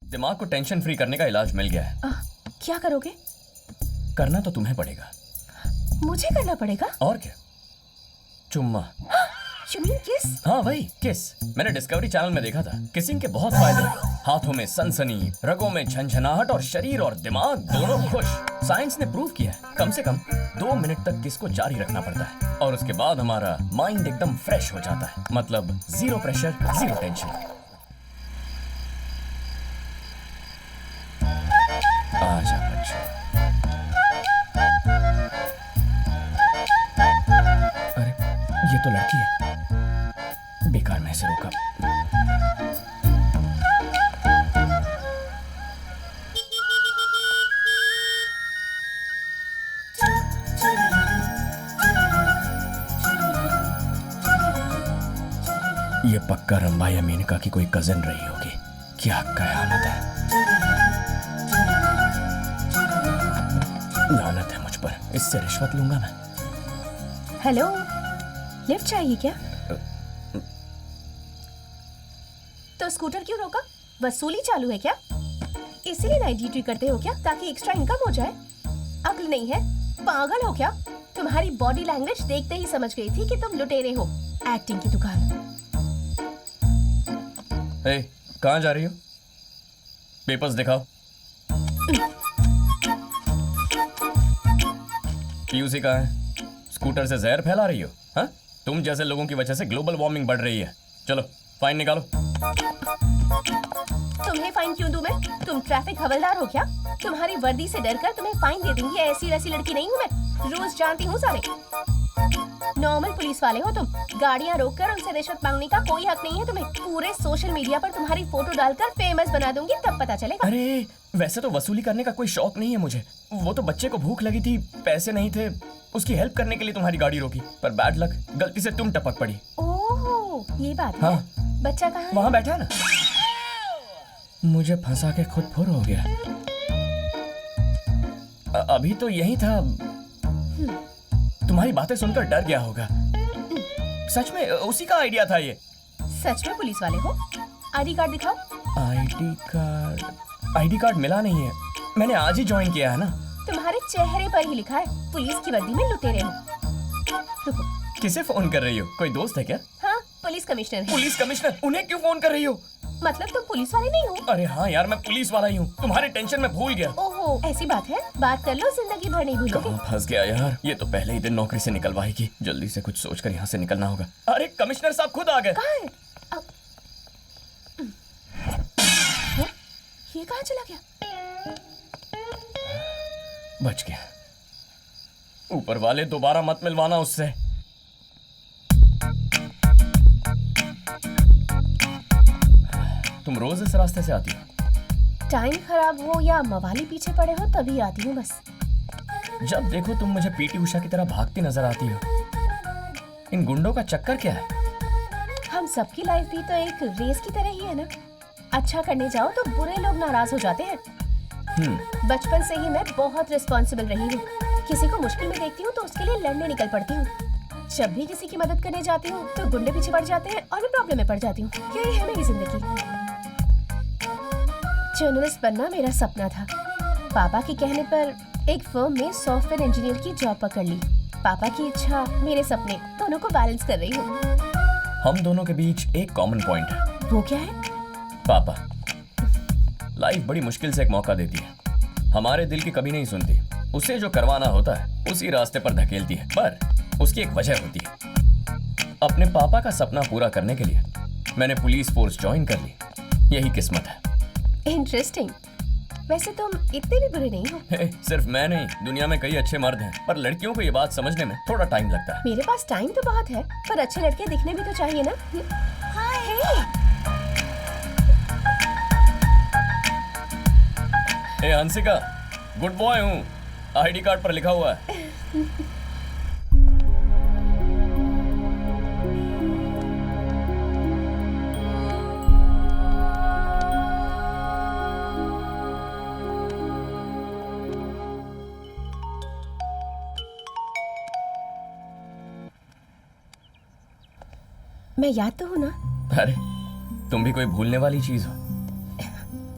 दिमाग को tension free करने का इलाज मिल गया है। क्या करोगे? करना तो तुम्हें पड़ेगा। मुझे करना पड़ेगा? और क्या, चुम्मा। You mean kiss? हाँ वही किस। मैंने डिस्कवरी चैनल में देखा था। किसिंग के बहुत फायदे हैं। हाथों में सनसनी, रगों में झंझनाहट और शरीर और दिमाग दोनों खुश। साइंस ने प्रूव किया है कम से कम 2 मिनट तक किस को जारी रखना पड़ता है और उसके बाद हमारा माइंड एकदम फ्रेश हो जाता है। मतलब 0 प्रेशर, 0 टेंशन। आजा बच्चा। अरे ये तो लड़की है, बेकार में इसे रोका। ये पक्का रंबा या मेनका की कोई कजिन रही होगी। क्या कयामत है। लानत है मुझ पर, इससे रिश्वत लूंगा मैं। हेलो, लिफ्ट चाहिए क्या? तो स्कूटर क्यों रोका? वसूली चालू है क्या? इसीलिए नाइट ड्यूटी करते हो क्या, ताकि एक्स्ट्रा इनकम हो जाए? अक्ल नहीं है? पागल हो क्या? तुम्हारी बॉडी लैंग्वेज देखते ही समझ गई थी कि तुम लुटेरे हो। एक्टिंग की दुकान। हे, कहाँ जा रही हो? पेपर्स दिखाओ। पीयूसी कहाँ है? स्कूटर से जहर फैला रही हो? हाँ, तुम जैसे लोगों की वजह से ग्लोबल वार्मिंग बढ़ रही है। चलो फाइन निकालो। तुम्हें फाइन क्यों दूं मैं? तुम ट्रैफिक हवलदार हो क्या? तुम्हारी वर्दी से डरकर तुम्हें फाइन दे दूंगी। ऐसी वैसी लड़की नहीं हूँ मैं, रोज जानती हूँ सारे। नॉर्मल पुलिस वाले हो तुम। गाड़ियाँ रोककर उनसे रिश्वत मांगने का कोई हक नहीं है तुम्हें। पूरे सोशल मीडिया पर तुम्हारी फोटो डालकर फेमस बना दूंगी, तब पता चलेगा। अरे वैसे तो वसूली करने का कोई शौक नहीं है मुझे। वो तो बच्चे को भूख लगी थी, पैसे नहीं थे, उसकी हेल्प करने के लिए तुम्हारी गाड़ी रोकी, पर बैड लक, गलती से तुम टपक पड़ी। ओह, ये बात है। हाँ। बच्चा कहाँ है? वहाँ बैठा है ना। मुझे फंसा के खुद फुर हो गया। अभी तो यही था। तुम्हारी बातें सुनकर डर गया होगा। सच में उसी का आइडिया था ये। सच में पुलिस वाले हो? आईडी कार्ड दिखाओ। आईडी कार्ड मिला नहीं है, मैंने आज ही ज्वाइन किया है ना। तुम्हारे चेहरे पर ही लिखा है पुलिस की वर्दी में लुटेरे हो। रुको। किसे फोन कर रही हो? कोई दोस्त है क्या? हाँ, पुलिस कमिश्नर है। Police commissioner? उन्हें क्यों फोन कर रही हो? मतलब तुम पुलिस वाले नहीं हो? अरे हाँ यार, मैं पुलिस वाला ही हूँ। तुम्हारे टेंशन में भूल गया। ओहो, ऐसी बात है? बात कर लो, जिंदगी भर नहीं भूलोगे। कहाँ फंस गया यार। ये तो पहले ही दिन नौकरी से निकलवाएगी। जल्दी से कुछ सोचकर यहाँ से निकलना होगा। अरे कमिश्नर साहब खुद आ गए। कहाँ है? ये कहाँ चला गया? बच गया। ऊपर वाले दोबारा मत मिलवाना उससे। तुम रोज इस रास्ते से आती हो? टाइम खराब हो या मवाली पीछे पड़े हो तभी आती हूँ बस। जब देखो तुम मुझे पीटी उषा की तरह भागती नजर आती हो। इन गुंडों का चक्कर क्या है? हम सबकी लाइफ भी तो एक रेस की तरह ही है ना। अच्छा करने जाओ तो बुरे लोग नाराज हो जाते हैं। बचपन से ही मैं बहुत रिस्पॉन्सिबल रही हूँ। किसी को मुश्किल में देखती हूँ तो उसके लिए लड़ने निकल पड़ती हूँ। जब भी किसी की मदद करने जाती हूँ तो गुंडे पीछे पड़ जाते हैं और मैं प्रॉब्लम में पड़ जाती हूँ। यही है मेरी जिंदगी। जर्नलिस्ट बनना मेरा सपना था। पापा के कहने पर एक फर्म में सॉफ्टवेयर इंजीनियर की जॉब पकड़ ली। पापा की इच्छा, मेरे सपने, दोनों को बैलेंस कर रही हूँ। हम दोनों के बीच एक कॉमन पॉइंट है। वो क्या है? पापा। लाइफ बड़ी मुश्किल से एक मौका देती है। हमारे दिल की कभी नहीं सुनती। उसे जो करवाना होता है उसी रास्ते पर धकेलती है, पर उसकी एक वजह होती है। अपने पापा का सपना पूरा करने के लिए मैंने पुलिस फोर्स ज्वाइन कर ली। यही किस्मत है। इंटरेस्टिंग। वैसे तुम इतने भी बुरे नहीं हो। सिर्फ मैं नहीं, दुनिया में कई अच्छे मर्द हैं, पर लड़कियों को ये बात समझने में थोड़ा टाइम लगता है। मेरे पास टाइम तो बहुत है, पर अच्छे लड़के दिखने भी तो चाहिए ना। हाय। ए हंसिका, गुड बॉय हूँ, आईडी कार्ड पर लिखा हुआ है। मैं याद तो हूँ ना? अरे तुम भी कोई भूलने वाली चीज हो।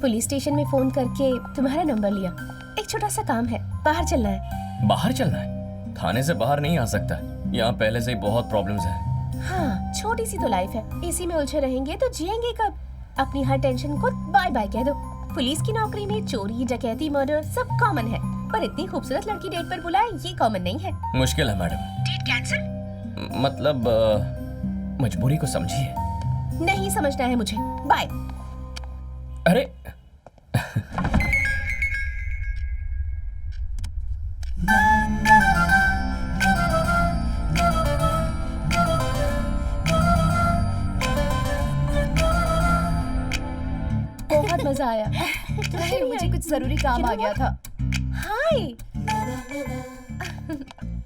पुलिस स्टेशन में फोन करके तुम्हारा नंबर लिया। एक छोटा सा काम है, बाहर चलना है। बाहर चलना है? थाने से बाहर नहीं आ सकता, यहाँ पहले से ही बहुत प्रॉब्लम्स हैं। हाँ, छोटी सी तो लाइफ है, इसी में उलझे रहेंगे तो जिएंगे कब? अपनी हर टेंशन को बाय बाय कह दो। पुलिस की नौकरी में चोरी, डकैती, मर्डर सब कॉमन है, पर इतनी खूबसूरत लड़की डेट पर बुलाए ये कॉमन नहीं है। मुश्किल है मैडम। Date cancel? मतलब मजबूरी को समझिए। नहीं समझना है मुझे, बाय। अरे बहुत मजा आया। नहीं, मुझे कुछ जरूरी काम आ गया था। हाय,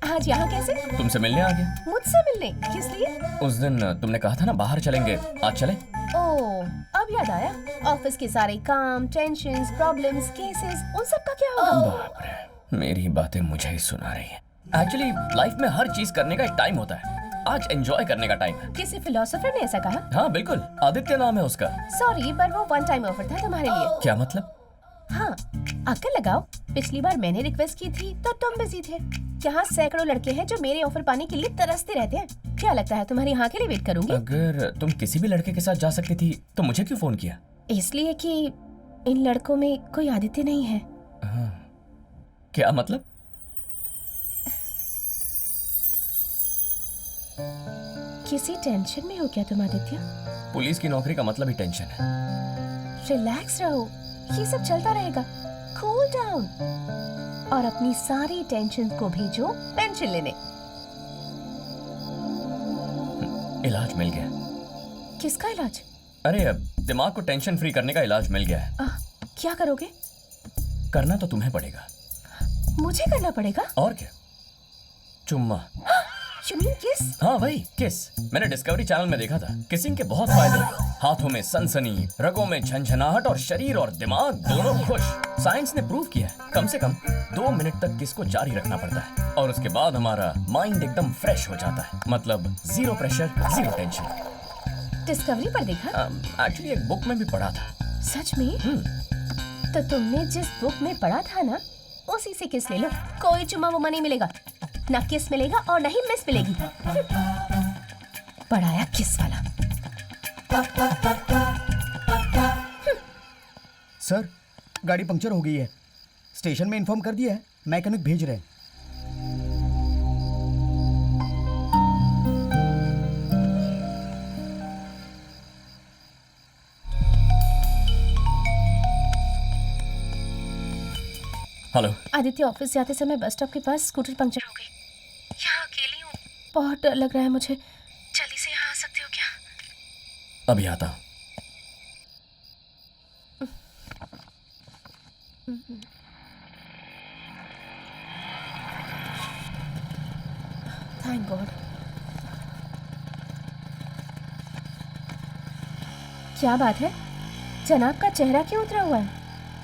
आज यहाँ कैसे? तुमसे मिलने आ गया। मुझसे मिलने? किस लिए? उस दिन तुमने कहा था ना बाहर चलेंगे, आज चले? ओह, अब याद आया। ऑफिस के सारे काम, टेंशन्स, प्रॉब्लम्स, केसेस, उन सब का क्या होगा? बाप रे, मेरी बातें मुझे ही सुना रही है। एक्चुअली लाइफ में हर चीज करने का एक टाइम होता है, आज एंजॉय करने का टाइम है। किसी फिलोसोफर ने ऐसा कहा? हाँ बिल्कुल, आदित्य नाम है उसका। सॉरी, पर वो वन टाइम ऑफर था तुम्हारे लिए। क्या मतलब? हाँ, अक्ल लगाओ। पिछली बार मैंने रिक्वेस्ट की थी तो तुम बिजी थे। यहाँ सैकड़ों लड़के हैं जो मेरे ऑफर पाने के लिए तरसते रहते हैं। क्या लगता है तुम्हारी हाँ के लिए वेट करूंगी? अगर तुम किसी भी लड़के के साथ जा सकती थी तो मुझे क्यों फोन किया? इसलिए कि इन लड़कों में कोई आदित्य नहीं है। हाँ। क्या मतलब? किसी टेंशन में हो क्या तुम आदित्य? पुलिस की नौकरी का मतलब ही टेंशन है। रिलैक्स रहो, ये सब चलता रहेगा। कूल डाउन और अपनी सारी टेंशन को भेजो पेंशन लेने। इलाज मिल गया। किसका इलाज? अरे अब दिमाग को टेंशन फ्री करने का इलाज मिल गया है। क्या करोगे? करना तो तुम्हें पड़ेगा। मुझे करना पड़ेगा? और क्या, चुम्मा। You mean kiss? हाँ वही किस। मैंने डिस्कवरी चैनल में देखा था, किसिंग के बहुत फायदे हैं। हाथों में सनसनी, रगों में झंझनाहट और शरीर और दिमाग दोनों खुश। साइंस ने प्रूव किया है, कम से कम 2 मिनट तक किस को जारी रखना पड़ता है और उसके बाद हमारा माइंड एकदम फ्रेश हो जाता है। मतलब zero pressure, zero tension. Discovery पर देखा? एक्चुअली एक बुक में भी पढ़ा था। सच में? तो तुमने जिस बुक में पढ़ा था ना, उसी से किस ले लो। कोई चुम्मा वुम्मा नहीं मिलेगा, ना किस मिलेगा और ना ही मिस मिलेगी। पढ़ाया किस वाला। सर, गाड़ी पंक्चर हो गई है। स्टेशन में इन्फॉर्म कर दिया है, मैकेनिक भेज रहे हैं। हेलो आदित्य, ऑफिस जाते समय बस स्टॉप के पास स्कूटर पंक्चर हो गई। यहाँ अकेली हूँ, बहुत डर लग रहा है मुझे। जल्दी से यहाँ आ सकते हो क्या? अभी आता हूँ। Thank God. क्या बात है, जनाब का चेहरा क्यों उतरा हुआ है?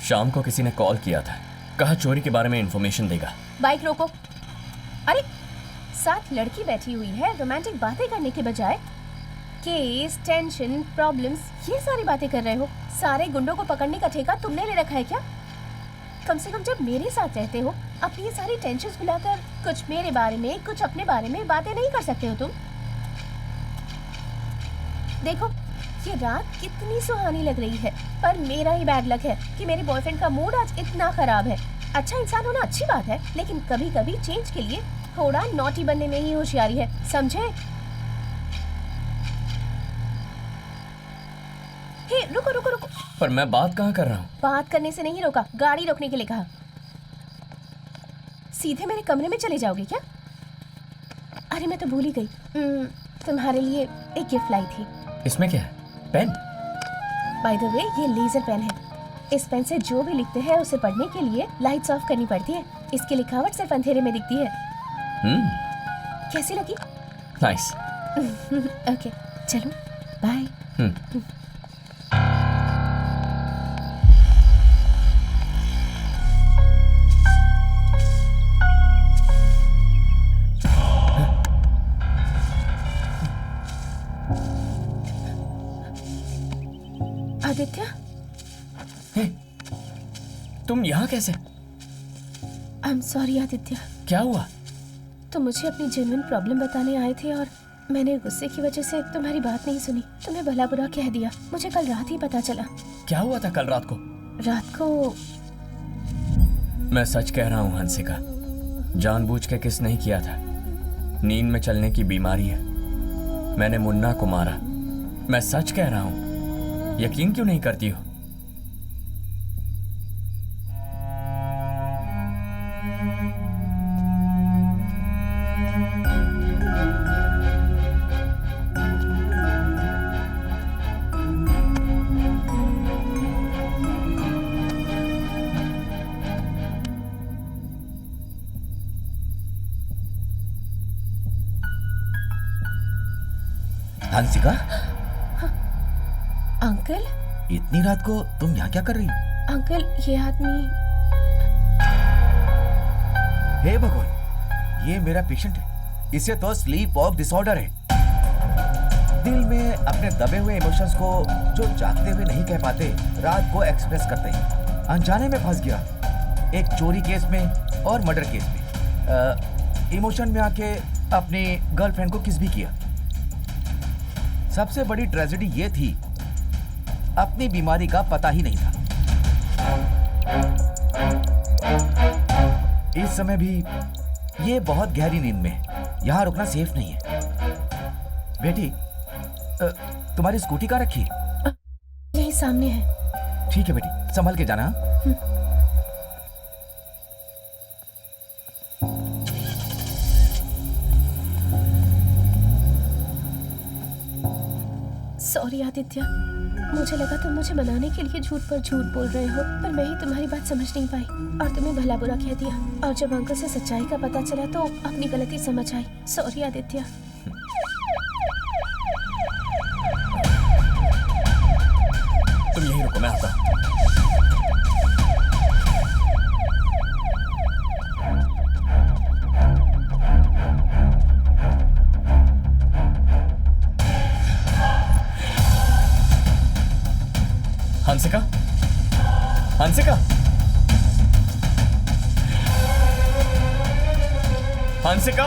शाम को किसी ने कॉल किया था, कहा चोरी के बारे में इंफॉर्मेशन देगा। बाइक रोको। अरे, साथ लड़की बैठी हुई है, रोमांटिक बातें करने के बजाय केस, टेंशन, प्रॉब्लम्स, ये सारी बातें कर रहे हो। सारे गुंडों को पकड़ने का ठेका तुमने ले रखा है क्या? कम से कम जब मेरे साथ रहते हो, अपनी ये सारी टेंशन भुलाकर कुछ मेरे बारे में, कुछ अपने बारे में बातें नहीं कर सकते हो तुम? देखो, ये रात कितनी सुहानी लग रही है, पर मेरा ही बैड लक है कि मेरे बॉयफ्रेंड का मूड आज इतना खराब है। अच्छा इंसान होना अच्छी बात है, लेकिन कभी कभी चेंज के लिए थोड़ा नॉटी बनने में ही होशियारी है, समझे? हे, रुको रुको रुको। पर मैं बात कहाँ कर रहा हूँ? बात करने से नहीं रोका, गाड़ी रोकने के लिए कहा। सीधे मेरे कमरे में चले जाओगे क्या? अरे मैं तो भूल ही गई, तुम्हारे लिए एक गिफ्ट लाई थी। इसमें क्या है? पेन? बाय द वे, ये लेजर पेन है। इस पेन से जो भी लिखते हैं उसे पढ़ने के लिए लाइट्स ऑफ करनी पड़ती है। इसकी लिखावट सिर्फ अंधेरे में दिखती है। कैसी लगी? नाइस। ओके, चलो बाय। आदित्य, तुम यहाँ कैसे? I am sorry Aditya. क्या हुआ? तुम मुझे अपनी जेन्युइन प्रॉब्लम बताने आए थे और मैंने गुस्से की वजह से तुम्हारी बात नहीं सुनी, तुम्हें भला बुरा कह दिया। मुझे कल रात ही पता चला। क्या हुआ था कल रात को? रात को मैं सच कह रहा हूँ हंसिका, जानबूझ के किस नहीं किया था। नींद में चलने की बीमारी है। मैंने मुन्ना को मारा। मैं सच कह रहा हूँ, यकीन क्यों नहीं करती हो? हंसिका, अंकल। इतनी रात को तुम यहाँ क्या कर रही हो? अंकल, ये आदमी। हे भगवान, ये मेरा पेशेंट है। इसे तो स्लीप वॉक डिसऑर्डर है। दिल में अपने दबे हुए इमोशंस को जो जागते हुए नहीं कह पाते, रात को एक्सप्रेस करते हैं। अनजाने में फंस गया, एक चोरी केस में और मर्डर केस में। इमोशन में आके अपनी गर्लफ्रेंड को किस भी किया। सबसे बड़ी ट्रेजेडी ये थी, अपनी बीमारी का पता ही नहीं था। इस समय भी ये बहुत गहरी नींद में है। यहाँ रुकना सेफ नहीं है। बेटी, तुम्हारी स्कूटी कहाँ रखी? यही सामने है। ठीक है बेटी, संभल के जाना। सॉरी आदित्य, मुझे लगा तुम मुझे मनाने के लिए झूठ पर झूठ बोल रहे हो, पर मैं ही तुम्हारी बात समझ नहीं पाई और तुम्हें भला बुरा कह दिया। और जब अंकल से सच्चाई का पता चला तो अपनी गलती समझ आई। सॉरी आदित्य। तुम यहीं रुको, मैं आता हूँ। हंसिका, हंसिका, हंसिका,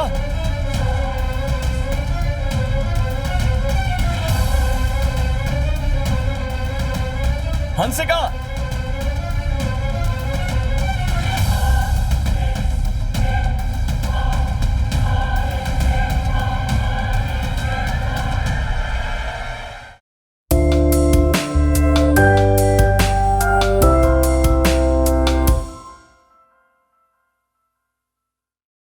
हंसिका।